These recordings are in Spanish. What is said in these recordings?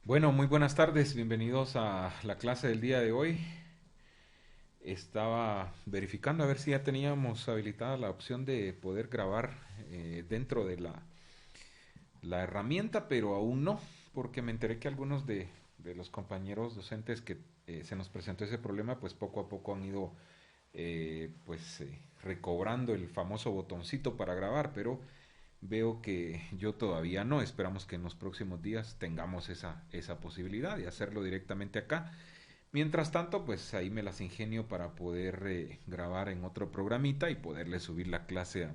Bueno, muy buenas tardes, bienvenidos a la clase del día de hoy. Estaba verificando a ver si ya teníamos habilitada la opción de poder grabar dentro de la herramienta, pero aún no, porque me enteré que algunos de los compañeros docentes que se nos presentó ese problema, pues poco a poco han ido recobrando el famoso botoncito para grabar, pero veo que yo todavía no. Esperamos que en los próximos días tengamos esa posibilidad de hacerlo directamente acá. Mientras tanto, pues ahí me las ingenio para poder grabar en otro programita y poderle subir la clase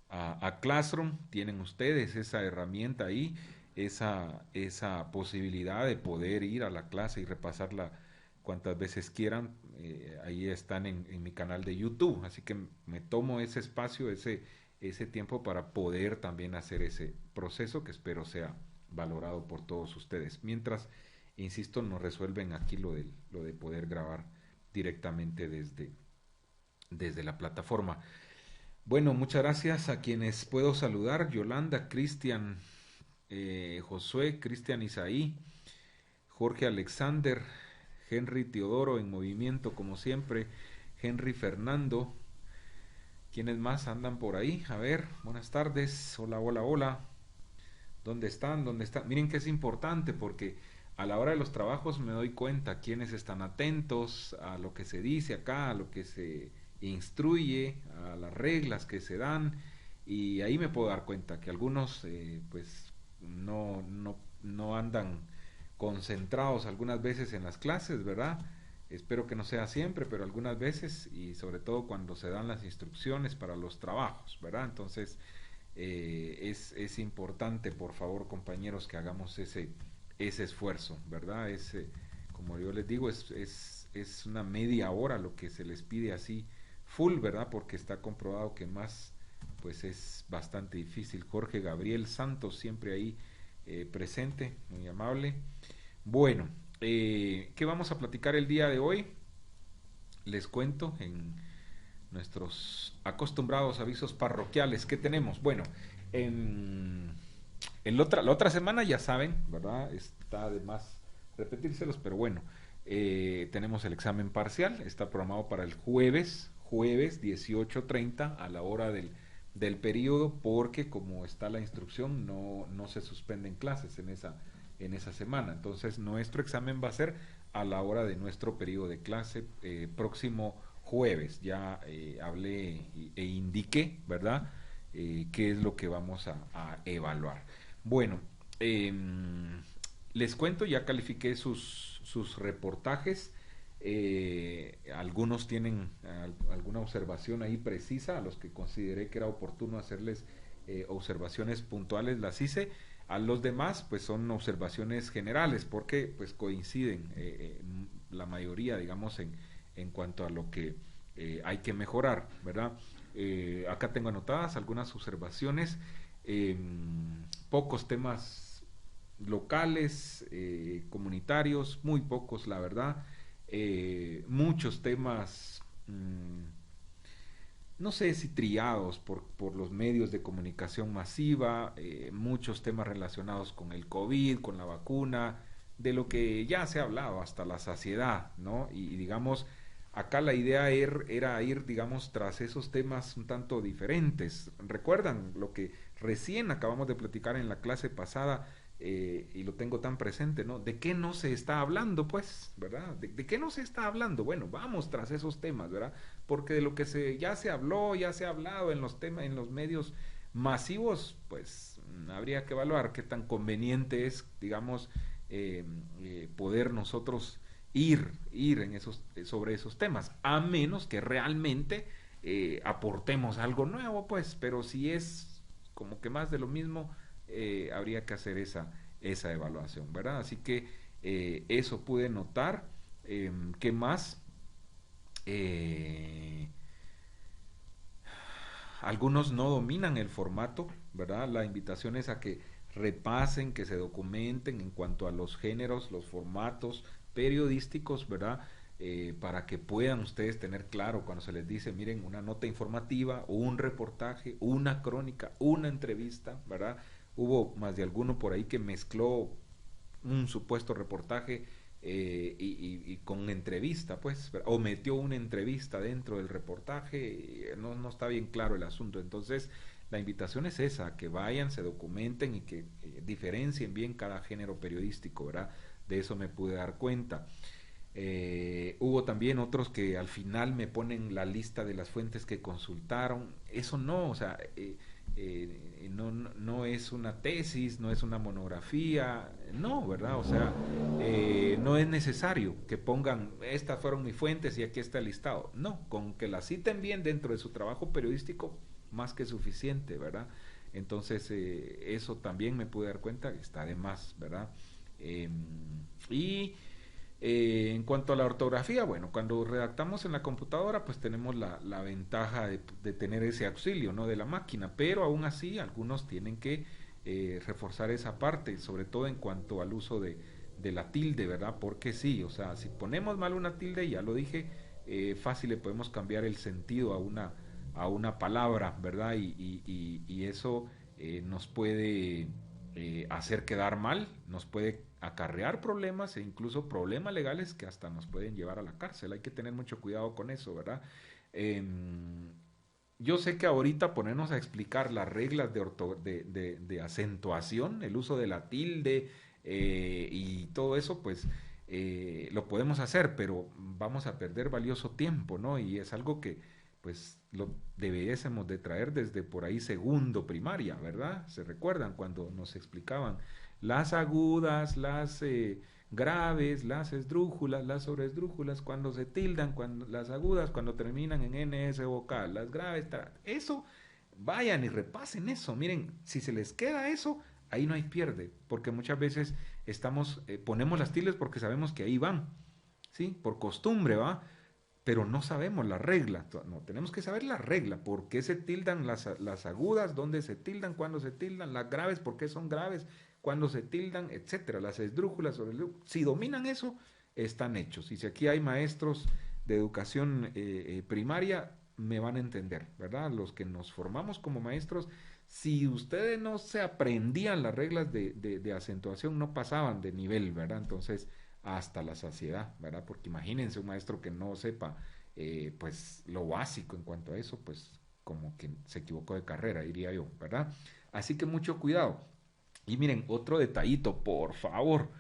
a Classroom. Tienen ustedes esa herramienta ahí, esa posibilidad de poder ir a la clase y repasarla cuantas veces quieran. Ahí están en mi canal de YouTube. Así que me tomo ese espacio, ese tiempo para poder también hacer ese proceso que espero sea valorado por todos ustedes. Mientras, insisto, nos resuelven aquí lo de poder grabar directamente desde la plataforma. Bueno, muchas gracias a quienes puedo saludar: Yolanda, Cristian, Josué, Cristian Isaí, Jorge Alexander, Henry Teodoro en movimiento como siempre, Henry Fernando. ¿Quiénes más andan por ahí? A ver, buenas tardes, hola, hola, hola. ¿Dónde están? ¿Dónde están? Miren que es importante porque a la hora de los trabajos me doy cuenta quiénes están atentos a lo que se dice acá, a lo que se instruye, a las reglas que se dan, y ahí me puedo dar cuenta que algunos pues no andan concentrados algunas veces en las clases, ¿verdad? Espero que no sea siempre, pero algunas veces, y sobre todo cuando se dan las instrucciones para los trabajos, ¿verdad? Entonces, es importante, por favor, compañeros, que hagamos ese esfuerzo, ¿verdad? Como yo les digo, es una media hora lo que se les pide así full, ¿verdad? Porque está comprobado que más, pues es bastante difícil. Jorge Gabriel Santos, siempre ahí presente, muy amable. Bueno, ¿qué vamos a platicar el día de hoy? Les cuento en nuestros acostumbrados avisos parroquiales. ¿Qué tenemos? Bueno, la otra semana ya saben, ¿verdad? Está de más repetírselos, pero bueno, tenemos el examen parcial, está programado para el jueves 18:30 a la hora del periodo, porque como está la instrucción, no se suspenden clases en esa semana. Entonces, nuestro examen va a ser a la hora de nuestro periodo de clase próximo jueves. Ya hablé e indiqué, ¿verdad? Qué es lo que vamos a evaluar. Bueno, eh, les cuento, ya califiqué sus reportajes. Algunos tienen alguna observación ahí precisa, a los que consideré que era oportuno hacerles observaciones puntuales, las hice. A los demás, pues son observaciones generales, porque pues coinciden la mayoría, digamos, en cuanto a lo que hay que mejorar, ¿verdad? Acá tengo anotadas algunas observaciones, eh, pocos temas locales, comunitarios, muy pocos, la verdad. Muchos temas, no sé si triados por los medios de comunicación masiva, muchos temas relacionados con el COVID, con la vacuna, de lo que ya se ha hablado hasta la saciedad, ¿no? Y digamos, acá la idea era ir, digamos, tras esos temas un tanto diferentes. ¿Recuerdan lo que recién acabamos de platicar en la clase pasada? Y lo tengo tan presente, ¿no? ¿De qué no se está hablando, pues? ¿Verdad? ¿De qué no se está hablando? Bueno, vamos tras esos temas, ¿verdad? Porque de lo que ya se habló, ya se ha hablado en los temas, en los medios masivos, pues habría que evaluar qué tan conveniente es, digamos, poder nosotros ir sobre esos temas, a menos que realmente aportemos algo nuevo, pues, pero si es como que más de lo mismo, habría que hacer esa evaluación, ¿verdad? Así que eso pude notar. ¿Qué más? Eh, Algunos no dominan el formato, ¿verdad? La invitación es a que repasen, que se documenten en cuanto a los géneros, los formatos periodísticos, ¿verdad? Para que puedan ustedes tener claro cuando se les dice, miren, una nota informativa, un reportaje, una crónica, una entrevista, ¿verdad? Hubo más de alguno por ahí que mezcló un supuesto reportaje y con entrevista, pues, o metió una entrevista dentro del reportaje, no está bien claro el asunto. Entonces, la invitación es esa, que vayan, se documenten y que diferencien bien cada género periodístico, ¿verdad? De eso me pude dar cuenta. Hubo también otros que al final me ponen la lista de las fuentes que consultaron. Eso no, o sea, no es una tesis, no es una monografía, no, ¿verdad? O sea, no es necesario que pongan, estas fueron mis fuentes y aquí está el listado. No, con que la citen bien dentro de su trabajo periodístico, más que suficiente, ¿verdad? Entonces, eso también me pude dar cuenta que está de más, ¿verdad? Eh, y en cuanto a la ortografía, bueno, cuando redactamos en la computadora, pues tenemos la ventaja de tener ese auxilio, ¿no? De la máquina, pero aún así algunos tienen que reforzar esa parte, sobre todo en cuanto al uso de la tilde, ¿verdad? Porque sí, o sea, si ponemos mal una tilde, ya lo dije, fácil le podemos cambiar el sentido a una palabra, ¿verdad? Y eso nos puede hacer quedar mal, nos puede acarrear problemas e incluso problemas legales que hasta nos pueden llevar a la cárcel. Hay que tener mucho cuidado con eso, ¿verdad? Eh, yo sé que ahorita ponernos a explicar las reglas de acentuación, el uso de la tilde y todo eso, pues lo podemos hacer, pero vamos a perder valioso tiempo, ¿no? Y es algo que pues lo debiésemos de traer desde por ahí segundo primaria, ¿verdad? ¿Se recuerdan cuando nos explicaban las agudas, las graves, las esdrújulas, las sobresdrújulas, cuando se tildan, cuando, las agudas, cuando terminan en NS vocal, las graves, eso, vayan y repasen eso. Miren, si se les queda eso, ahí no hay pierde, porque muchas veces ponemos las tildes porque sabemos que ahí van, ¿sí? Por costumbre, ¿va? Pero no sabemos la regla, no, tenemos que saber la regla, por qué se tildan las agudas, dónde se tildan, cuándo se tildan, las graves, por qué son graves, cuándo se tildan, etcétera, las esdrújulas, si dominan eso, están hechos. Y si aquí hay maestros de educación primaria, me van a entender, ¿verdad? Los que nos formamos como maestros, si ustedes no se aprendían las reglas de acentuación, no pasaban de nivel, ¿verdad? Entonces, hasta la saciedad, ¿verdad? Porque imagínense un maestro que no sepa, pues, lo básico en cuanto a eso, pues, como que se equivocó de carrera, diría yo, ¿verdad? Así que mucho cuidado. Y miren, otro detallito, por favor.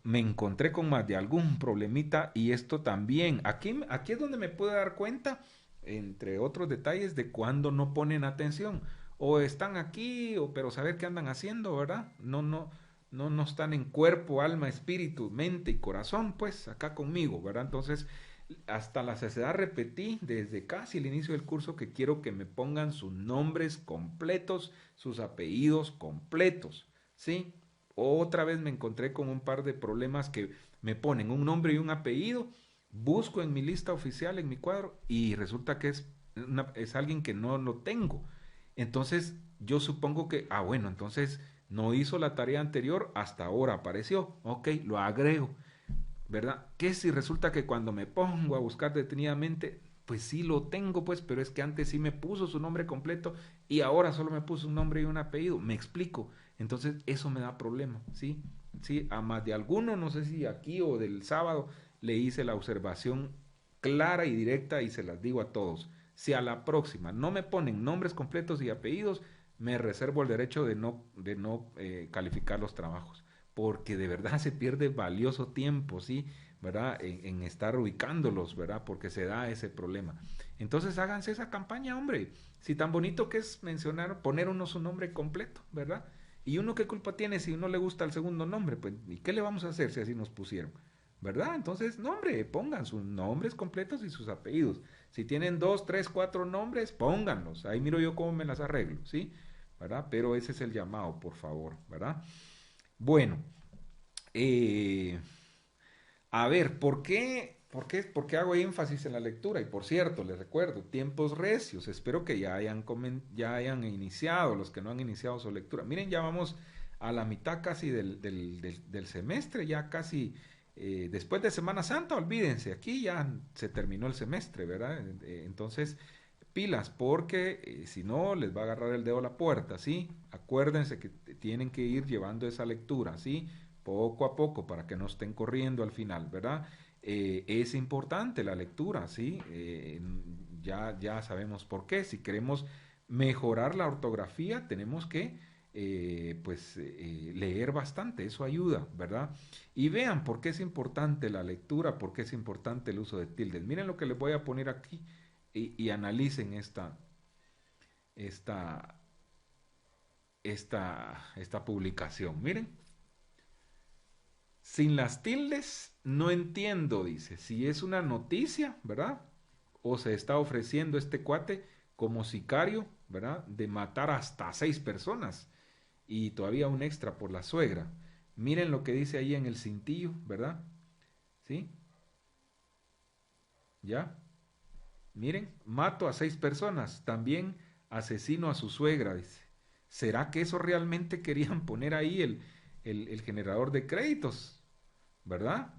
Me encontré con más de algún problemita y esto también. Aquí es donde me puedo dar cuenta, entre otros detalles, de cuando no ponen atención. O están aquí, pero saber qué andan haciendo, ¿verdad? No están en cuerpo, alma, espíritu, mente y corazón, pues acá conmigo, ¿verdad? Entonces, hasta la saciedad repetí desde casi el inicio del curso que quiero que me pongan sus nombres completos, sus apellidos completos, ¿sí? Otra vez me encontré con un par de problemas que me ponen un nombre y un apellido, busco en mi lista oficial, en mi cuadro, y resulta que es alguien que no lo tengo. Entonces, yo supongo que, bueno, entonces no hizo la tarea anterior, hasta ahora apareció, ok, lo agrego. ¿Verdad? Que si resulta que cuando me pongo a buscar detenidamente, pues sí lo tengo, pues, pero es que antes sí me puso su nombre completo y ahora solo me puso un nombre y un apellido. Me explico. Entonces, eso me da problema, ¿sí? Sí, a más de alguno, no sé si aquí o del sábado, le hice la observación clara y directa y se las digo a todos. Si a la próxima no me ponen nombres completos y apellidos, me reservo el derecho de no calificar los trabajos porque de verdad se pierde valioso tiempo, ¿sí? ¿Verdad? En estar ubicándolos, ¿verdad? Porque se da ese problema. Entonces háganse esa campaña, hombre. Si tan bonito que es mencionar, poner uno su nombre completo, ¿verdad? Y uno qué culpa tiene si uno le gusta el segundo nombre, pues, ¿y qué le vamos a hacer si así nos pusieron? ¿Verdad? Entonces, nombre, pongan sus nombres completos y sus apellidos. Si tienen dos, tres, cuatro nombres, pónganlos. Ahí miro yo cómo me las arreglo, ¿sí? ¿Verdad? Pero ese es el llamado, por favor, ¿verdad? Bueno, eh, a ver, ¿por qué hago énfasis en la lectura? Y por cierto, les recuerdo, tiempos recios, espero que ya hayan iniciado, los que no han iniciado su lectura. Miren, ya vamos a la mitad casi del semestre, ya casi después de Semana Santa, olvídense, aquí ya se terminó el semestre, ¿verdad? Entonces, pilas, porque si no, les va a agarrar el dedo a la puerta, ¿sí? Acuérdense que tienen que ir llevando esa lectura, ¿sí? poco a poco, para que no estén corriendo al final, ¿verdad? Es importante la lectura, ¿sí? Ya sabemos por qué. Si queremos mejorar la ortografía, tenemos que leer bastante, eso ayuda, ¿verdad? Y vean por qué es importante la lectura, por qué es importante el uso de tildes. Miren lo que les voy a poner aquí y analicen esta, esta publicación. Miren, sin las tildes no entiendo, dice, si es una noticia, ¿verdad? O se está ofreciendo este cuate como sicario, ¿verdad? De matar hasta 6 personas y todavía un extra por la suegra. Miren lo que dice ahí en el cintillo, ¿verdad? ¿Sí? ¿Ya? Miren, mato a 6 personas, también asesino a su suegra, dice. ¿Será que eso realmente querían poner ahí el generador de créditos? ¿Verdad?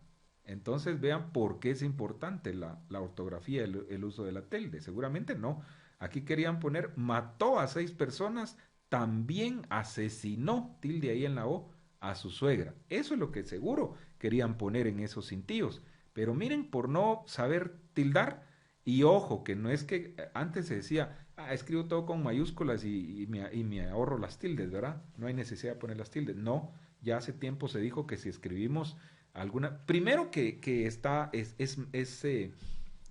Entonces vean por qué es importante la ortografía, el uso de la tilde. Seguramente no. Aquí querían poner mató a 6 personas, también asesinó, tilde ahí en la O, a su suegra. Eso es lo que seguro querían poner en esos cintillos. Pero miren, por no saber tildar, y ojo, que no es que antes se decía, escribo todo con mayúsculas y me ahorro las tildes, ¿verdad? No hay necesidad de poner las tildes. No, ya hace tiempo se dijo que si escribimos alguna. Primero que está,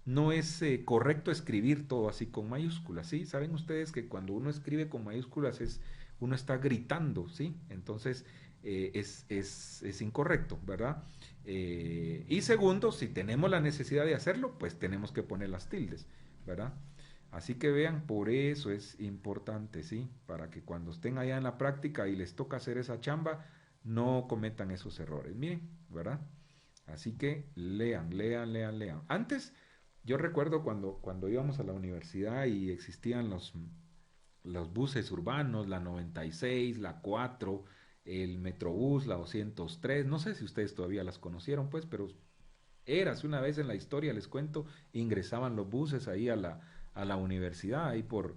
no es correcto escribir todo así con mayúsculas, ¿sí? Saben ustedes que cuando uno escribe con mayúsculas uno está gritando, ¿sí? Entonces es incorrecto, ¿verdad? Y segundo, si tenemos la necesidad de hacerlo, pues tenemos que poner las tildes, ¿verdad? Así que vean, por eso es importante, ¿sí? Para que cuando estén allá en la práctica y les toca hacer esa chamba, no cometan esos errores. Miren, ¿verdad? Así que lean, lean, lean, lean. Antes, yo recuerdo cuando íbamos a la universidad y existían los buses urbanos, la 96, la 4, el Metrobús, la 203. No sé si ustedes todavía las conocieron, pues, pero eras una vez en la historia, les cuento, ingresaban los buses ahí a la universidad, ahí por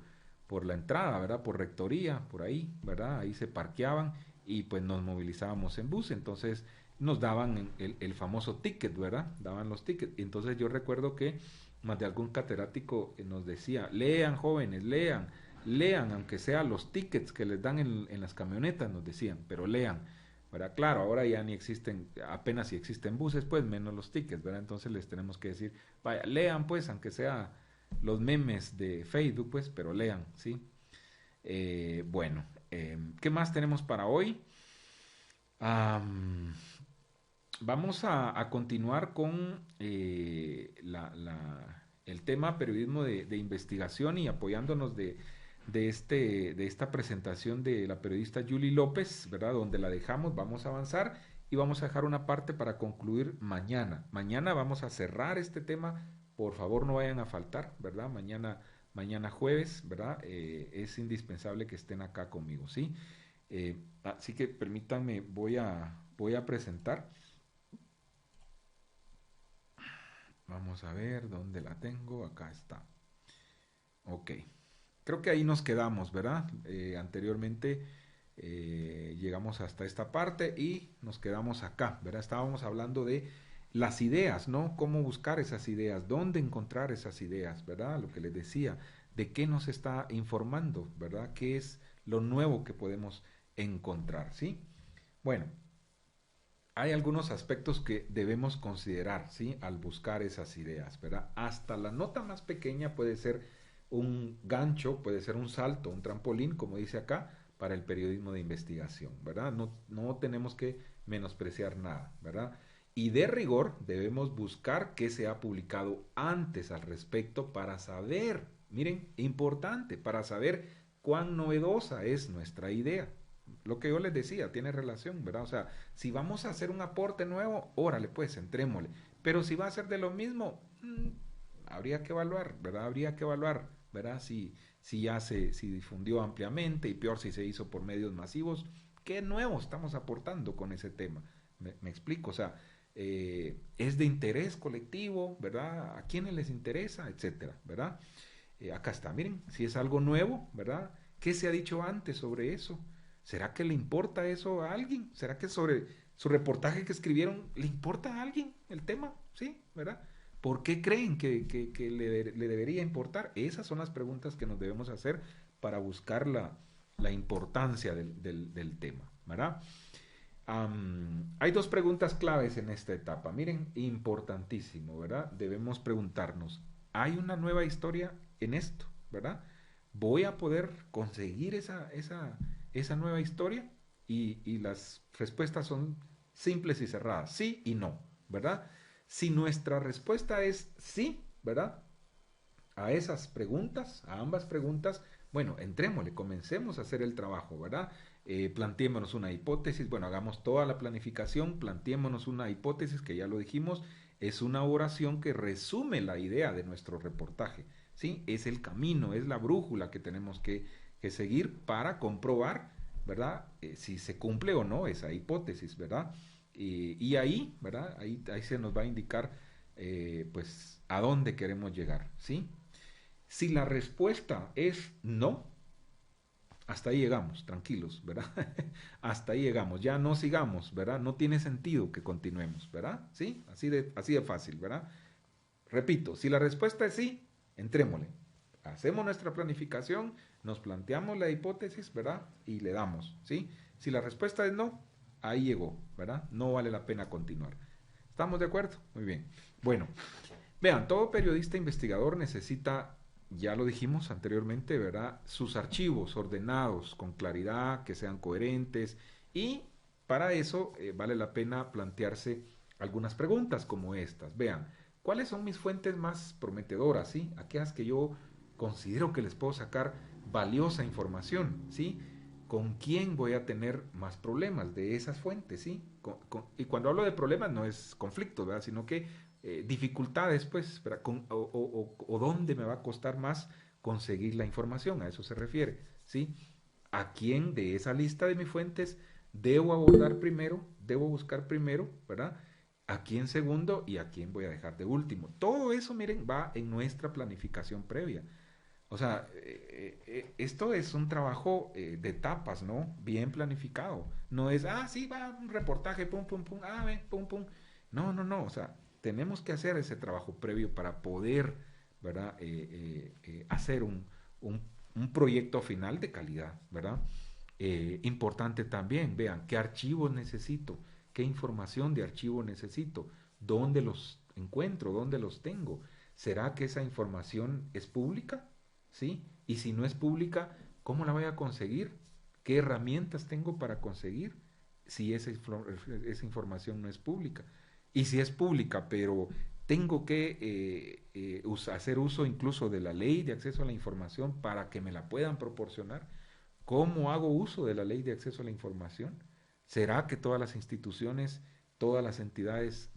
la entrada, ¿verdad? Por rectoría, por ahí, ¿verdad? Ahí se parqueaban y pues nos movilizábamos en bus, entonces nos daban el famoso ticket, ¿verdad? Daban los tickets. Entonces yo recuerdo que más de algún catedrático nos decía, lean jóvenes, lean, lean, aunque sea los tickets que les dan en las camionetas, nos decían, pero lean. ¿Verdad? Claro, ahora ya ni existen, apenas si existen buses, pues menos los tickets, ¿verdad? Entonces les tenemos que decir, vaya, lean pues, aunque sea los memes de Facebook, pues, pero lean, ¿sí? Bueno, ¿qué más tenemos para hoy? Am, Vamos a continuar con el tema periodismo de investigación y apoyándonos de esta presentación de la periodista Julie López, ¿verdad? Donde la dejamos, vamos a avanzar y vamos a dejar una parte para concluir mañana. Mañana vamos a cerrar este tema, por favor no vayan a faltar, ¿verdad? Mañana jueves, ¿verdad? Es indispensable que estén acá conmigo, ¿sí? Así que permítanme, voy a presentar. Vamos a ver dónde la tengo. Acá está. Ok. Creo que ahí nos quedamos, ¿verdad? Anteriormente llegamos hasta esta parte y nos quedamos acá, ¿verdad? Estábamos hablando de las ideas, ¿no? Cómo buscar esas ideas, dónde encontrar esas ideas, ¿verdad? Lo que les decía, de qué nos está informando, ¿verdad? ¿Qué es lo nuevo que podemos encontrar, ¿sí? Bueno, hay algunos aspectos que debemos considerar, ¿sí? Al buscar esas ideas, ¿verdad? Hasta la nota más pequeña puede ser un gancho, puede ser un salto, un trampolín, como dice acá, para el periodismo de investigación, ¿verdad? No tenemos que menospreciar nada, ¿verdad? Y de rigor debemos buscar qué se ha publicado antes al respecto para saber, miren, importante, para saber cuán novedosa es nuestra idea. Lo que yo les decía, tiene relación, ¿verdad? O sea, si vamos a hacer un aporte nuevo, órale, pues, entrémosle. Pero si va a ser de lo mismo, habría que evaluar, ¿verdad? Habría que evaluar, ¿verdad? Si ya si difundió ampliamente y peor si se hizo por medios masivos, ¿qué nuevo estamos aportando con ese tema? Me explico, o sea, es de interés colectivo, ¿verdad? ¿A quiénes les interesa? Etcétera, ¿verdad? Acá está, miren, si es algo nuevo, ¿verdad? ¿Qué se ha dicho antes sobre eso? ¿Será que le importa eso a alguien? ¿Será que su reportaje que escribieron, ¿le importa a alguien el tema? ¿Sí? ¿Verdad? ¿Por qué creen que le debería importar? Esas son las preguntas que nos debemos hacer para buscar la importancia del tema, ¿verdad? Hay dos preguntas claves en esta etapa. Miren, importantísimo, ¿verdad? Debemos preguntarnos, ¿hay una nueva historia en esto? ¿Verdad? ¿Voy a poder conseguir esa nueva historia? Y las respuestas son simples y cerradas, sí y no, ¿verdad? Si nuestra respuesta es sí, ¿verdad? A esas preguntas, a ambas preguntas, bueno, entrémosle, comencemos a hacer el trabajo, ¿verdad? Planteémonos una hipótesis, bueno, hagamos toda la planificación, planteémonos una hipótesis que ya lo dijimos, es una oración que resume la idea de nuestro reportaje, ¿sí? Es el camino, es la brújula que tenemos que seguir para comprobar, ¿verdad? Si se cumple o no esa hipótesis, ¿verdad? Y ahí, ¿verdad? Ahí se nos va a indicar, pues, a dónde queremos llegar, ¿sí? Si la respuesta es no, hasta ahí llegamos, tranquilos, ¿verdad? Hasta ahí llegamos, ya no sigamos, ¿verdad? No tiene sentido que continuemos, ¿verdad? ¿Sí? Así de fácil, ¿verdad? Repito, si la respuesta es sí, entrémosle. Hacemos nuestra planificación, nos planteamos la hipótesis, ¿verdad? Y le damos, ¿sí? Si la respuesta es no, ahí llegó, ¿verdad? No vale la pena continuar. ¿Estamos de acuerdo? Muy bien. Bueno, vean, todo periodista investigador necesita, ya lo dijimos anteriormente, ¿verdad? Sus archivos ordenados con claridad, que sean coherentes y para eso vale la pena plantearse algunas preguntas como estas. Vean, ¿cuáles son mis fuentes más prometedoras, sí? Aquellas que yo considero que les puedo sacar valiosa información, ¿sí? ¿Con quién voy a tener más problemas de esas fuentes, sí? Y cuando hablo de problemas no es conflicto, ¿verdad? Sino que dificultades, pues, o dónde me va a costar más conseguir la información, a eso se refiere, ¿sí? ¿A quién de esa lista de mis fuentes debo abordar primero, debo buscar primero, ¿verdad? ¿A quién segundo y a quién voy a dejar de último? Todo eso, miren, va en nuestra planificación previa. O sea, esto es un trabajo de etapas, ¿no? Bien planificado. No es, sí, va un reportaje, pum, pum, pum, ve, pum, pum. No, no, no. O sea, tenemos que hacer ese trabajo previo para poder, ¿verdad? Hacer un, un proyecto final de calidad, ¿verdad? Importante también, vean, qué archivos necesito, qué información de archivo necesito, dónde los encuentro, dónde los tengo. ¿Será que esa información es pública? ¿Sí? Y si no es pública, ¿cómo la voy a conseguir? ¿Qué herramientas tengo para conseguir si esa información no es pública? Y si es pública, pero tengo que hacer uso incluso de la ley de acceso a la información para que me la puedan proporcionar. ¿Cómo hago uso de la ley de acceso a la información? ¿Será que todas las instituciones, todas las entidades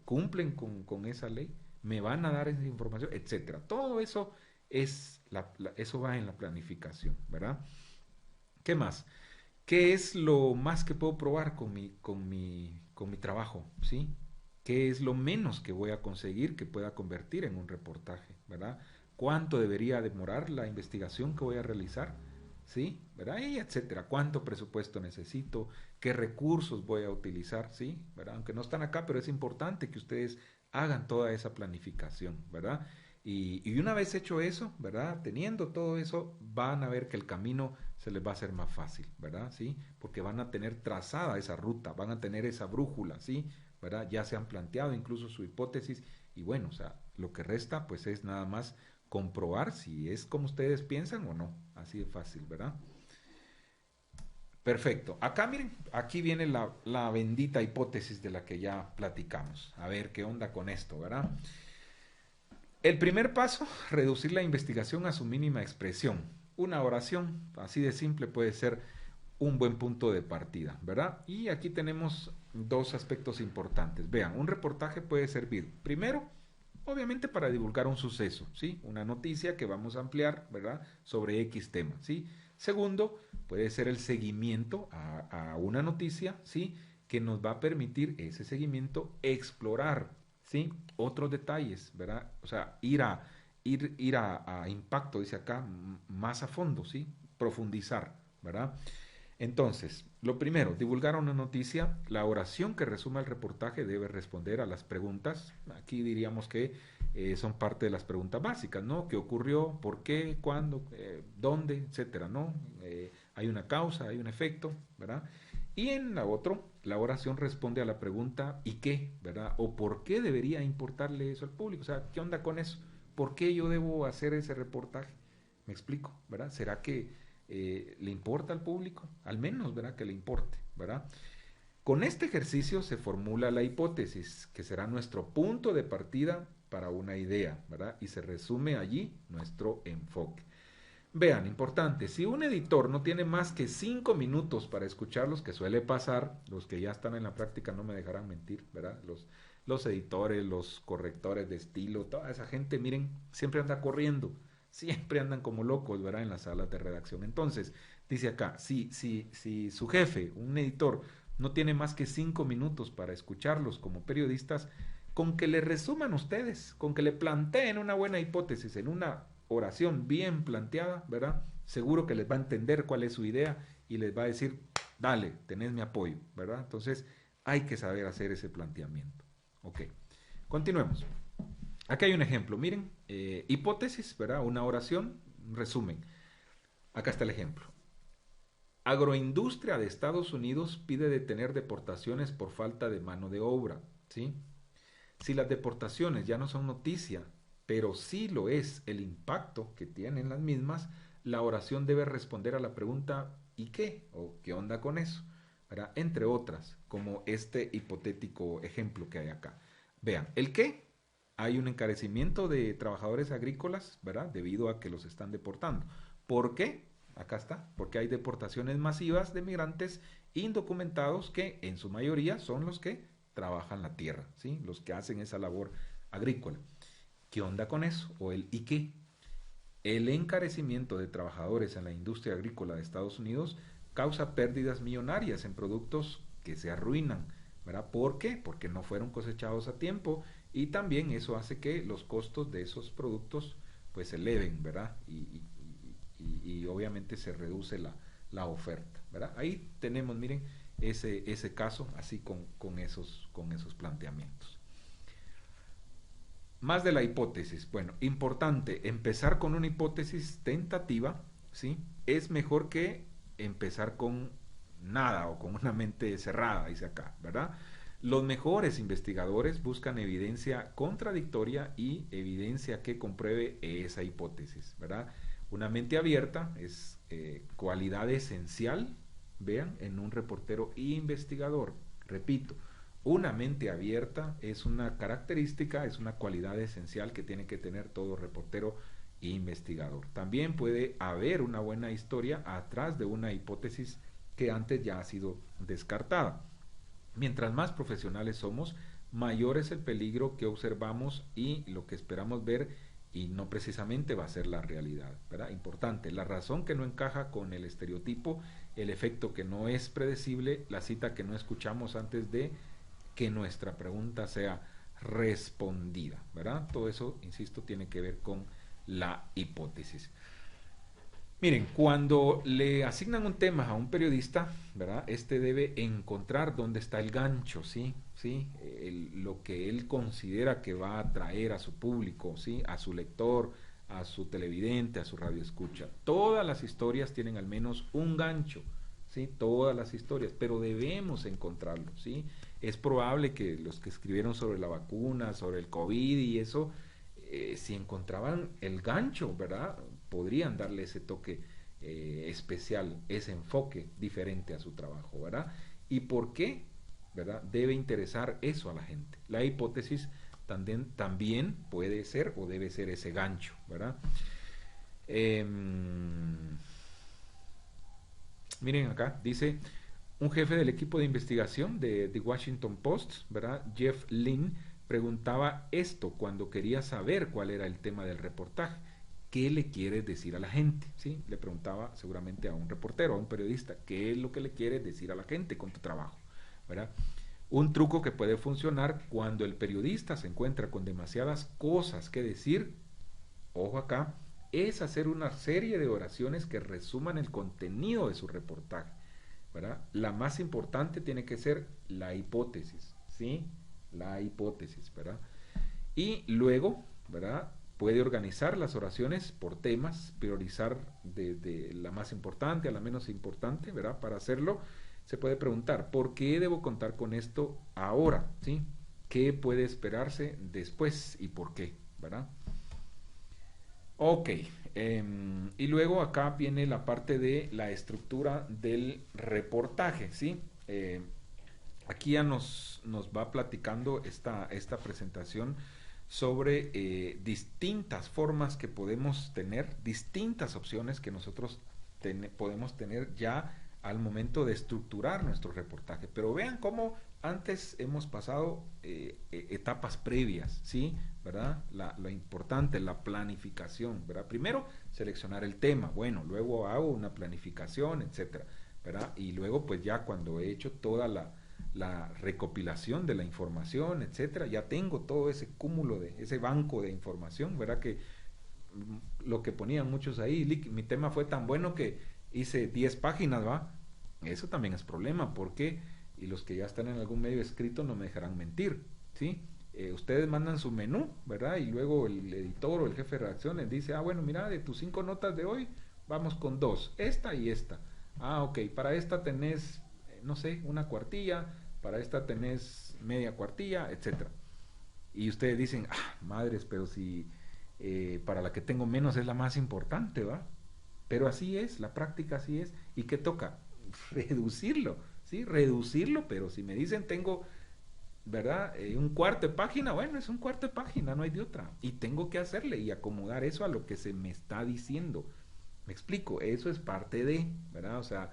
cumplen con esa ley? ¿Me van a dar esa información? Etcétera. Todo eso eso va en la planificación, ¿verdad? ¿Qué más? ¿Qué es lo más que puedo probar con mi trabajo? ¿Sí? ¿Qué es lo menos que voy a conseguir que pueda convertir en un reportaje? ¿Verdad? ¿Cuánto debería demorar la investigación que voy a realizar? ¿Sí? ¿Verdad? Y etcétera. ¿Cuánto presupuesto necesito? ¿Qué recursos voy a utilizar? ¿Sí? ¿Verdad? Aunque no están acá, pero es importante que ustedes hagan toda esa planificación, ¿verdad? Y una vez hecho eso, ¿verdad? Teniendo todo eso, van a ver que el camino se les va a hacer más fácil, ¿verdad? ¿Sí? Porque van a tener trazada esa ruta, van a tener esa brújula, ¿sí? ¿Verdad? Ya se han planteado incluso su hipótesis y bueno, o sea, lo que resta pues es nada más comprobar si es como ustedes piensan o no. Así de fácil, ¿verdad? Perfecto. Acá miren, aquí viene la bendita hipótesis de la que ya platicamos. A ver qué onda con esto, ¿verdad? El primer paso, reducir la investigación a su mínima expresión. Una oración, así de simple, puede ser un buen punto de partida, ¿verdad? Y aquí tenemos dos aspectos importantes. Vean, un reportaje puede servir, primero, obviamente para divulgar un suceso, ¿sí? Una noticia que vamos a ampliar, ¿verdad? Sobre X tema, ¿sí? Segundo, puede ser el seguimiento a una noticia, ¿sí? Que nos va a permitir ese seguimiento explorar, ¿sí? Otros detalles, ¿verdad? O sea, ir a impacto, dice acá, más a fondo, ¿sí? Profundizar, ¿verdad? Entonces, lo primero, divulgar una noticia. La oración que resuma el reportaje debe responder a las preguntas. Aquí diríamos que son parte de las preguntas básicas, ¿no? ¿Qué ocurrió? ¿Por qué? ¿Cuándo? ¿Dónde? Etcétera, ¿no? Hay una causa, hay un efecto, ¿verdad? Y en la otra, la oración responde a la pregunta ¿y qué? ¿Verdad? ¿O por qué debería importarle eso al público? O sea, ¿qué onda con eso? ¿Por qué yo debo hacer ese reportaje? ¿Me explico? ¿Verdad? ¿Será que le importa al público? Al menos, ¿verdad? Que le importe, ¿verdad? Con este ejercicio se formula la hipótesis, que será nuestro punto de partida para una idea, ¿verdad? Y se resume allí nuestro enfoque. Vean, importante, si un editor no tiene más que 5 minutos para escucharlos, que suele pasar, los que ya están en la práctica no me dejarán mentir, ¿verdad? Los editores, los correctores de estilo, toda esa gente, miren, siempre anda corriendo, siempre andan como locos, ¿verdad? En las salas de redacción. Entonces, dice acá, si su jefe, un editor, no tiene más que 5 minutos para escucharlos como periodistas, con que le resuman ustedes, con que le planteen una buena hipótesis en una oración bien planteada, ¿verdad? Seguro que les va a entender cuál es su idea y les va a decir, dale, tenés mi apoyo, ¿verdad? Entonces hay que saber hacer ese planteamiento. Ok, continuemos. Aquí hay un ejemplo, miren, hipótesis, ¿verdad? Una oración, un resumen. Acá está el ejemplo. Agroindustria de Estados Unidos pide detener deportaciones por falta de mano de obra, ¿sí? Si las deportaciones ya no son noticia, pero sí lo es el impacto que tienen las mismas, la oración debe responder a la pregunta ¿y qué? ¿O qué onda con eso? ¿Verdad? Entre otras, como este hipotético ejemplo que hay acá. Vean, ¿el qué? Hay un encarecimiento de trabajadores agrícolas, ¿verdad? Debido a que los están deportando. ¿Por qué? Acá está, porque hay deportaciones masivas de migrantes indocumentados que en su mayoría son los que trabajan la tierra, ¿sí? Los que hacen esa labor agrícola. ¿Qué onda con eso? O el ¿y qué? El encarecimiento de trabajadores en la industria agrícola de Estados Unidos causa pérdidas millonarias en productos que se arruinan, ¿verdad? ¿Por qué? Porque no fueron cosechados a tiempo y también eso hace que los costos de esos productos pues se eleven, ¿verdad? Y obviamente se reduce la oferta, ¿verdad? Ahí tenemos, miren, ese caso así con esos planteamientos. Más de la hipótesis. Bueno, importante, empezar con una hipótesis tentativa, ¿sí? Es mejor que empezar con nada o con una mente cerrada, dice acá, ¿verdad? Los mejores investigadores buscan evidencia contradictoria y evidencia que compruebe esa hipótesis, ¿verdad? Una mente abierta es cualidad esencial, vean, en un reportero investigador. Repito, una mente abierta es una característica, es una cualidad esencial que tiene que tener todo reportero e investigador. También puede haber una buena historia atrás de una hipótesis que antes ya ha sido descartada. Mientras más profesionales somos, mayor es el peligro que observamos y lo que esperamos ver y no precisamente va a ser la realidad, ¿verdad? Importante, la razón que no encaja con el estereotipo, el efecto que no es predecible, la cita que no escuchamos antes de que nuestra pregunta sea respondida, ¿verdad? Todo eso, insisto, tiene que ver con la hipótesis. Miren, cuando le asignan un tema a un periodista, ¿verdad? Este debe encontrar dónde está el gancho, ¿sí? ¿Sí? Lo que él considera que va a atraer a su público, ¿sí? A su lector, a su televidente, a su radioescucha. Todas las historias tienen al menos un gancho, ¿sí? Todas las historias, pero debemos encontrarlo, ¿sí? Es probable que los que escribieron sobre la vacuna, sobre el COVID y eso, si encontraban el gancho, ¿verdad? Podrían darle ese toque especial, ese enfoque diferente a su trabajo, ¿verdad? ¿Y por qué? ¿Verdad? Debe interesar eso a la gente. La hipótesis también puede ser o debe ser ese gancho, ¿verdad? Miren acá, dice un jefe del equipo de investigación de The Washington Post, ¿verdad? Jeff Lynn, preguntaba esto cuando quería saber cuál era el tema del reportaje. ¿Qué le quieres decir a la gente? ¿Sí? Le preguntaba seguramente a un reportero, a un periodista, ¿qué es lo que le quieres decir a la gente con tu trabajo? ¿Verdad? Un truco que puede funcionar cuando el periodista se encuentra con demasiadas cosas que decir, ojo acá, es hacer una serie de oraciones que resuman el contenido de su reportaje. ¿verdad? La más importante tiene que ser la hipótesis, ¿sí? La hipótesis, ¿verdad? Y luego, ¿verdad? Puede organizar las oraciones por temas, priorizar de la más importante a la menos importante, ¿verdad? Para hacerlo, se puede preguntar, ¿por qué debo contar con esto ahora? ¿Sí? ¿Qué puede esperarse después y por qué? ¿Verdad? Ok, y luego acá viene la parte de la estructura del reportaje, ¿sí? Aquí ya nos va platicando esta presentación sobre distintas formas que podemos tener, distintas opciones que nosotros podemos tener ya al momento de estructurar nuestro reportaje. Pero vean cómo antes hemos pasado etapas previas, ¿sí? ¿Verdad? Lo importante, la planificación, ¿verdad? Primero, seleccionar el tema, bueno, luego hago una planificación, etcétera, ¿verdad? Y luego, pues ya cuando he hecho toda la recopilación de la información, etcétera, ya tengo todo ese cúmulo ese banco de información, ¿verdad? Que lo que ponían muchos ahí, mi tema fue tan bueno que hice 10 páginas, ¿va? Eso también es problema, porque, y los que ya están en algún medio escrito no me dejarán mentir, ¿sí? Ustedes mandan su menú, ¿verdad? Y luego el editor o el jefe de redacción les dice, bueno, mira, de tus 5 notas de hoy, vamos con 2, esta y esta. Ok, para esta tenés, no sé, una cuartilla, para esta tenés media cuartilla, etcétera. Y ustedes dicen, madres, pero si para la que tengo menos es la más importante, ¿va? Pero así es, la práctica así es. ¿Y qué toca? Reducirlo, ¿sí? Reducirlo, pero si me dicen tengo, ¿verdad? Un cuarto de página, bueno, es un cuarto de página, no hay de otra. Y tengo que hacerle y acomodar eso a lo que se me está diciendo. Me explico, eso es parte de, ¿verdad? O sea,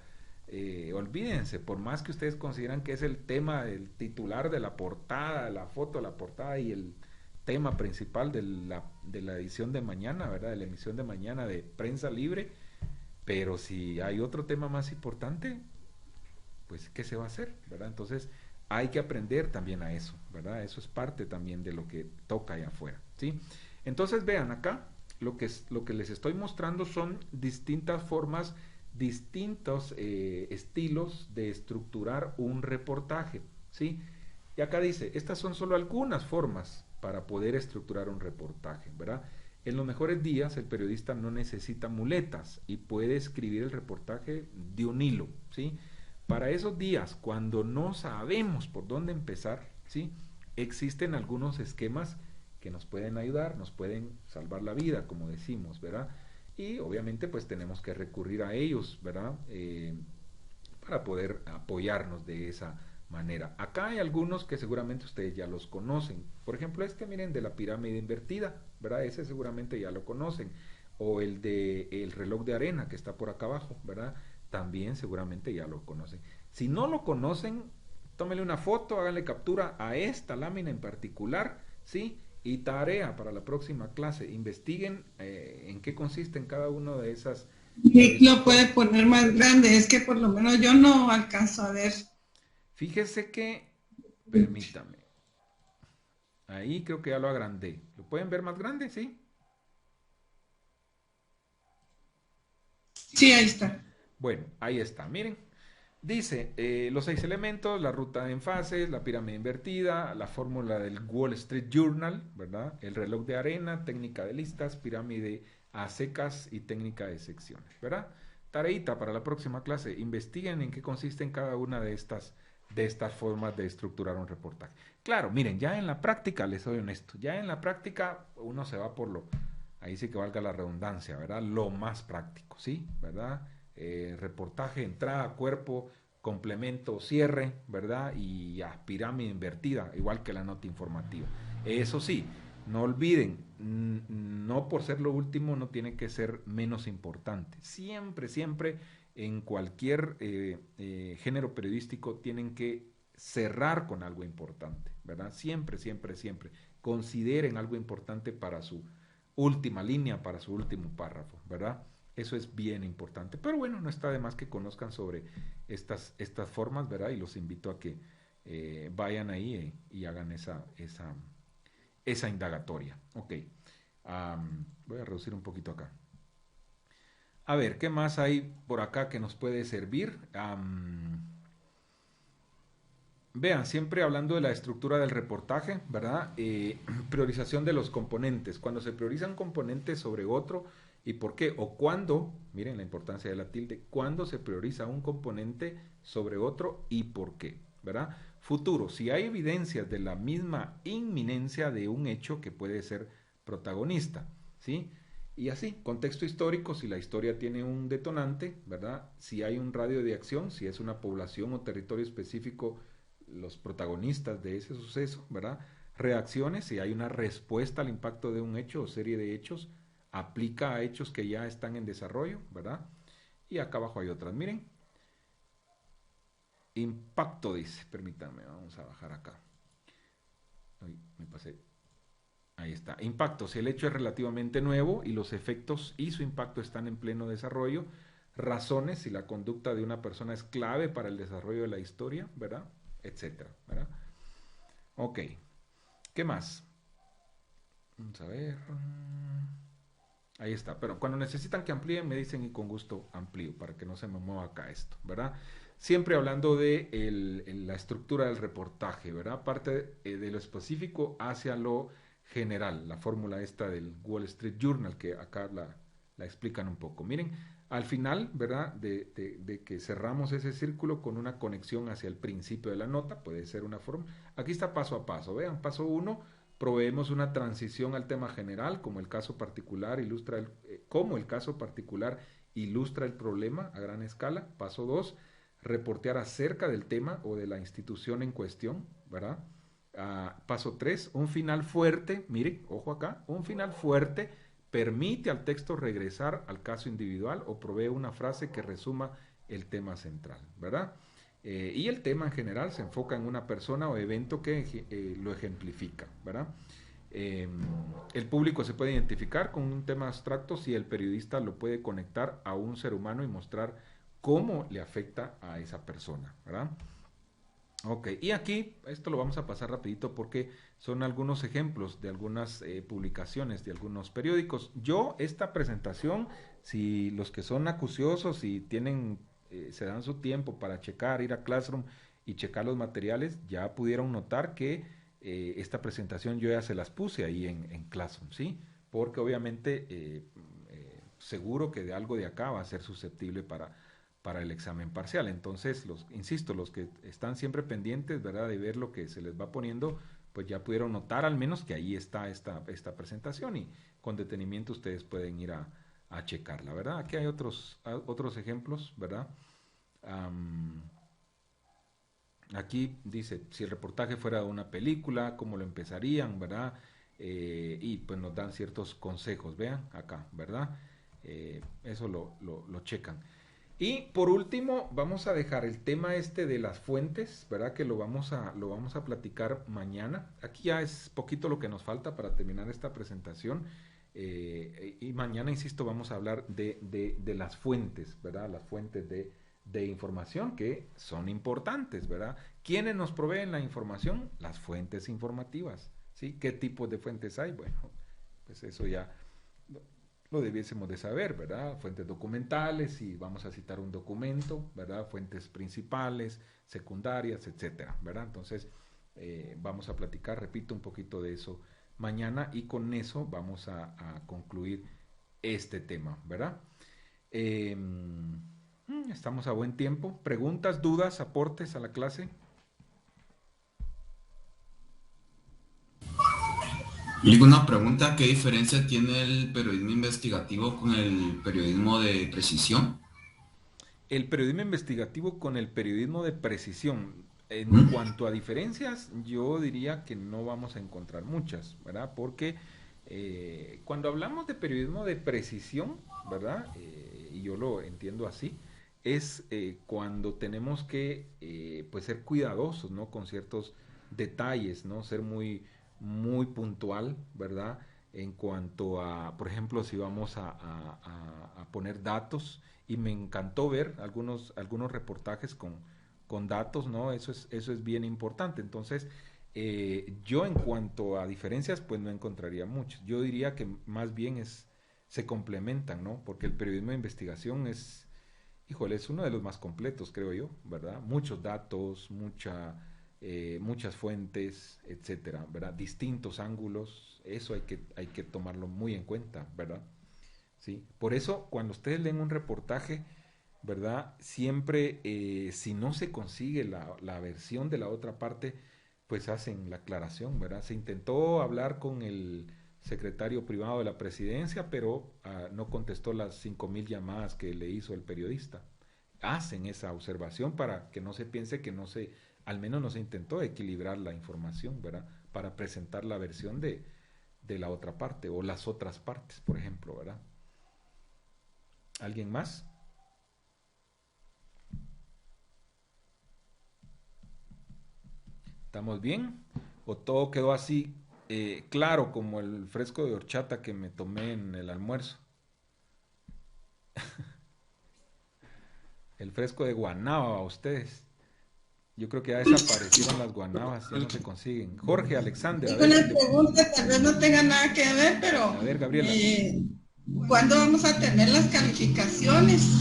olvídense, por más que ustedes consideran que es el tema, el titular de la portada, la foto de la portada y el tema principal de la edición de mañana, ¿verdad? De la emisión de mañana de Prensa Libre, pero si hay otro tema más importante, pues ¿qué se va a hacer? ¿Verdad? Entonces hay que aprender también a eso, ¿verdad? Eso es parte también de lo que toca allá afuera, ¿sí? Entonces vean acá, lo que les estoy mostrando son distintas formas, distintos estilos de estructurar un reportaje, ¿sí? Y acá dice, estas son solo algunas formas para poder estructurar un reportaje, ¿verdad? En los mejores días el periodista no necesita muletas y puede escribir el reportaje de un hilo, ¿sí? Para esos días, cuando no sabemos por dónde empezar, ¿sí? Existen algunos esquemas que nos pueden ayudar, nos pueden salvar la vida, como decimos, ¿verdad? Y obviamente pues tenemos que recurrir a ellos, ¿verdad? Para poder apoyarnos de esa manera. Acá hay algunos que seguramente ustedes ya los conocen. Por ejemplo, miren, de la pirámide invertida, ¿verdad? Ese seguramente ya lo conocen. O el de el reloj de arena que está por acá abajo, ¿verdad? También seguramente ya lo conocen. Si no lo conocen, tómenle una foto, háganle captura a esta lámina en particular, ¿sí? Y tarea para la próxima clase, investiguen en qué consiste cada una de Y esas lo puede formas. poner más grande, es que por lo menos yo no alcanzo a ver. Fíjese que, permítame, ahí creo que ya lo agrandé. ¿Lo pueden ver más grande? Sí. Sí, ahí está. Bueno, ahí está. Miren, dice los 6 elementos, la ruta en fases, la pirámide invertida, la fórmula del Wall Street Journal, ¿verdad? El reloj de arena, técnica de listas, pirámide a secas y técnica de secciones, ¿verdad? Tareita para la próxima clase. Investiguen en qué consisten cada una de estas formas de estructurar un reportaje. Claro, miren, ya en la práctica, les soy honesto, ya en la práctica uno se va por ahí sí que valga la redundancia, ¿verdad? Lo más práctico, ¿sí? ¿Verdad? Reportaje, entrada, cuerpo, complemento, cierre, ¿verdad? Y ya, pirámide invertida, igual que la nota informativa. Eso sí, no olviden, no por ser lo último no tiene que ser menos importante. Siempre, siempre en cualquier género periodístico tienen que cerrar con algo importante, ¿verdad? Siempre, siempre, siempre. Consideren algo importante para su última línea, para su último párrafo, ¿verdad? Eso es bien importante. Pero bueno, no está de más que conozcan sobre estas formas, ¿verdad? Y los invito a que vayan ahí y hagan esa indagatoria. Ok. Voy a reducir un poquito acá. A ver, ¿qué más hay por acá que nos puede servir? Vean, siempre hablando de la estructura del reportaje, ¿verdad? Priorización de los componentes. Cuando se prioriza un componente sobre otro, ¿y por qué? O cuando, miren la importancia de la tilde, cuando se prioriza un componente sobre otro y por qué, ¿verdad? Futuro, si hay evidencias de la misma inminencia de un hecho que puede ser protagonista, ¿sí? Y así, contexto histórico, si la historia tiene un detonante, ¿verdad? Si hay un radio de acción, si es una población o territorio específico los protagonistas de ese suceso, ¿verdad? Reacciones, si hay una respuesta al impacto de un hecho o serie de hechos, aplica a hechos que ya están en desarrollo, ¿verdad? Y acá abajo hay otras, miren. Impacto dice, permítanme, vamos a bajar acá. Ay, me pasé. Ahí está. Impacto, si el hecho es relativamente nuevo y los efectos y su impacto están en pleno desarrollo. Razones, si la conducta de una persona es clave para el desarrollo de la historia, ¿verdad? Etcétera, ¿verdad? Ok, ¿qué más? Vamos a ver. Ahí está. Pero cuando necesitan que amplíen, me dicen y con gusto amplío para que no se me mueva acá esto, ¿verdad? Siempre hablando de la estructura del reportaje, ¿verdad? Parte de lo específico hacia lo general, la fórmula esta del Wall Street Journal, que acá la explican un poco. Miren, al final, ¿verdad? De que cerramos ese círculo con una conexión hacia el principio de la nota, puede ser una forma. Aquí está paso a paso. Vean, paso uno, proveemos una transición al tema general, como el caso particular ilustra como el caso particular ilustra el problema a gran escala. Paso 2, reportear acerca del tema o de la institución en cuestión, ¿verdad? Paso 3, un final fuerte, mire, ojo acá, un final fuerte permite al texto regresar al caso individual o provee una frase que resuma el tema central, ¿verdad? Y el tema en general se enfoca en una persona o evento que lo ejemplifica, ¿verdad? Eh, el público se puede identificar con un tema abstracto si el periodista lo puede conectar a un ser humano y mostrar cómo le afecta a esa persona, ¿verdad? Ok, y aquí esto lo vamos a pasar rapidito porque son algunos ejemplos de algunas publicaciones de algunos periódicos. Yo esta presentación, si los que son acuciosos y tienen, se dan su tiempo para checar, ir a Classroom y checar los materiales, ya pudieron notar que esta presentación yo ya se las puse ahí en Classroom, ¿sí? Porque obviamente seguro que de algo de acá va a ser susceptible para el examen parcial. Entonces, insisto, los que están siempre pendientes, ¿verdad?, de ver lo que se les va poniendo, pues ya pudieron notar al menos que ahí está esta presentación y con detenimiento ustedes pueden ir a checarla, ¿verdad? Aquí hay otros ejemplos, ¿verdad? Um, Aquí dice, si el reportaje fuera de una película, cómo lo empezarían, ¿verdad? Y pues nos dan ciertos consejos, vean acá, ¿verdad? Eso lo checan. Y por último, vamos a dejar el tema este de las fuentes, ¿verdad? Que lo vamos a platicar mañana. Aquí ya es poquito lo que nos falta para terminar esta presentación. Y mañana, insisto, vamos a hablar de las fuentes, ¿verdad? Las fuentes de información que son importantes, ¿verdad? ¿Quiénes nos proveen la información? Las fuentes informativas, ¿sí? ¿Qué tipos de fuentes hay? Bueno, pues eso ya lo debiésemos de saber, ¿verdad? Fuentes documentales, si vamos a citar un documento, ¿verdad? Fuentes principales, secundarias, etcétera, ¿verdad? Entonces, vamos a platicar, repito, un poquito de eso mañana y con eso vamos a concluir este tema, ¿verdad? Eh, Estamos a buen tiempo. ¿Preguntas, dudas, aportes a la clase? Y digo una pregunta, ¿qué diferencia tiene el periodismo investigativo con el periodismo de precisión? El periodismo investigativo con el periodismo de precisión. En ¿Mm? cuanto a diferencias, yo diría que no vamos a encontrar muchas, ¿verdad? Porque cuando hablamos de periodismo de precisión, ¿verdad? Y yo lo entiendo así, es cuando tenemos que pues ser cuidadosos, ¿no? Con ciertos detalles, ¿no? Ser muy puntual, ¿verdad? En cuanto a, por ejemplo, si vamos a poner datos, y me encantó ver algunos reportajes con datos, ¿no? Eso es bien importante. Entonces, yo en cuanto a diferencias, pues no encontraría muchas. Yo diría que más bien se complementan, ¿no? Porque el periodismo de investigación es, híjole, es uno de los más completos, creo yo, ¿verdad? Muchos datos, muchas fuentes, etcétera, ¿verdad? Distintos ángulos, eso hay que tomarlo muy en cuenta, ¿verdad? Sí, por eso cuando ustedes leen un reportaje, ¿verdad? Siempre, si no se consigue la versión de la otra parte, pues hacen la aclaración, ¿verdad? Se intentó hablar con el secretario privado de la presidencia, pero no contestó las 5,000 llamadas que le hizo el periodista. Hacen esa observación para que no se piense que al menos no se intentó equilibrar la información, ¿verdad? Para presentar la versión de la otra parte o las otras partes, por ejemplo, ¿verdad? ¿Alguien más? ¿Estamos bien? ¿O todo quedó así claro como el fresco de horchata que me tomé en el almuerzo? El fresco de guanábana a ustedes. Yo creo que ya desaparecieron las guanábanas, ya no se consiguen. Jorge, Alexander, a Tengo ver una si le... pregunta, tal vez no tenga nada que ver, pero A ver, Gabriela. ¿cuándo vamos a tener las calificaciones?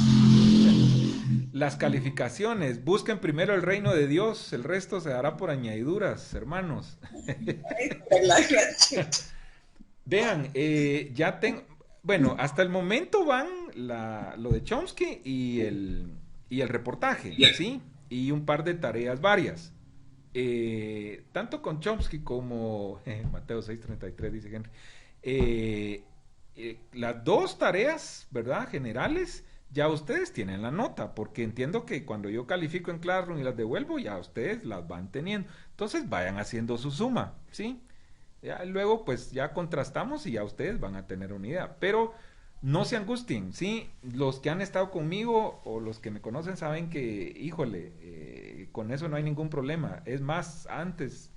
Las calificaciones, busquen primero el reino de Dios, el resto se dará por añadiduras, hermanos. Vean, bueno, hasta el momento van lo de Chomsky y el reportaje, ¿sí? Y un par de tareas varias. Tanto con Chomsky como Mateo 6:33 dice Henry. Las dos tareas, ¿verdad? Generales, ya ustedes tienen la nota, porque entiendo que cuando yo califico en Classroom y las devuelvo, ya ustedes las van teniendo. Entonces vayan haciendo su suma, ¿sí? Ya, luego pues ya contrastamos y ya ustedes van a tener una idea. Pero no se angustien, ¿sí? Los que han estado conmigo o los que me conocen saben que, híjole, con eso no hay ningún problema. Es más, antes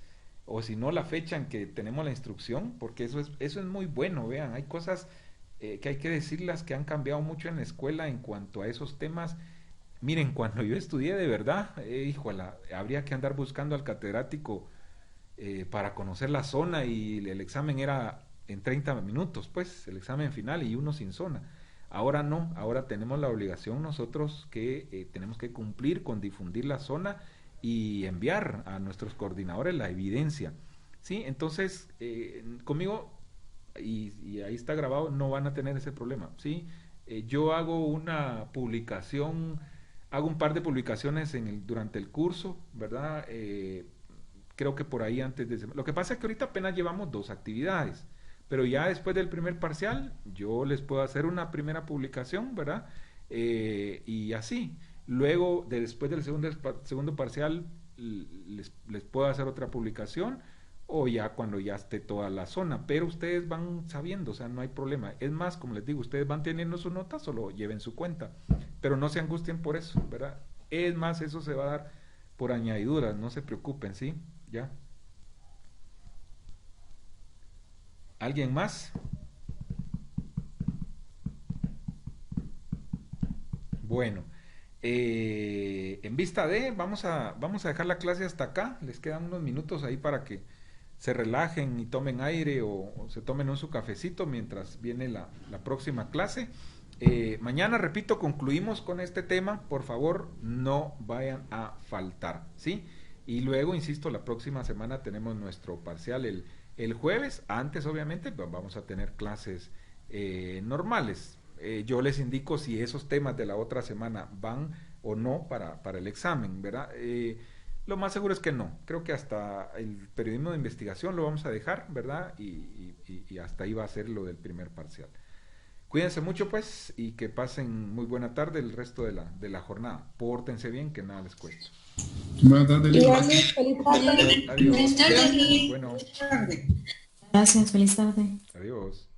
o si no la fecha en que tenemos la instrucción, porque eso es muy bueno, vean, hay cosas que hay que decirlas que han cambiado mucho en la escuela en cuanto a esos temas. Miren, cuando yo estudié de verdad, híjole, habría que andar buscando al catedrático para conocer la zona y el examen era en 30 minutos, pues, el examen final y uno sin zona. Ahora no, ahora tenemos la obligación nosotros que tenemos que cumplir con difundir la zona y enviar a nuestros coordinadores la evidencia. ¿Sí? Entonces, conmigo, y ahí está grabado, no van a tener ese problema. ¿Sí? Yo hago una publicación, hago un par de publicaciones durante el curso, ¿verdad? Creo que por ahí antes de... Lo que pasa es que ahorita apenas llevamos 2 actividades, pero ya después del primer parcial yo les puedo hacer una primera publicación, ¿verdad? Y así. Luego, después del segundo parcial, les puedo hacer otra publicación o ya cuando ya esté toda la zona, pero ustedes van sabiendo, o sea, no hay problema. Es más, como les digo, ustedes van teniendo su nota, solo lleven su cuenta, pero no se angustien por eso, ¿verdad? Es más, eso se va a dar por añadiduras, no se preocupen, ¿sí? ¿Ya? ¿Alguien más? Bueno, en vista de, vamos a dejar la clase hasta acá, les quedan unos minutos ahí para que se relajen y tomen aire o se tomen su cafecito mientras viene la próxima clase. Mañana, repito, concluimos con este tema, por favor no vayan a faltar, ¿sí? Y luego, insisto, la próxima semana tenemos nuestro parcial el jueves, antes obviamente pues vamos a tener clases normales. Yo les indico si esos temas de la otra semana van o no para el examen, ¿verdad? Lo más seguro es que no, creo que hasta el periodismo de investigación lo vamos a dejar, ¿verdad? Y hasta ahí va a ser lo del primer parcial. Cuídense mucho pues y que pasen muy buena tarde el resto de la jornada. Pórtense bien, que nada les cuesta. Buenas tardes. Igualmente, feliz tarde. Adiós. Feliz tarde. Bueno. Gracias, feliz tarde. Adiós.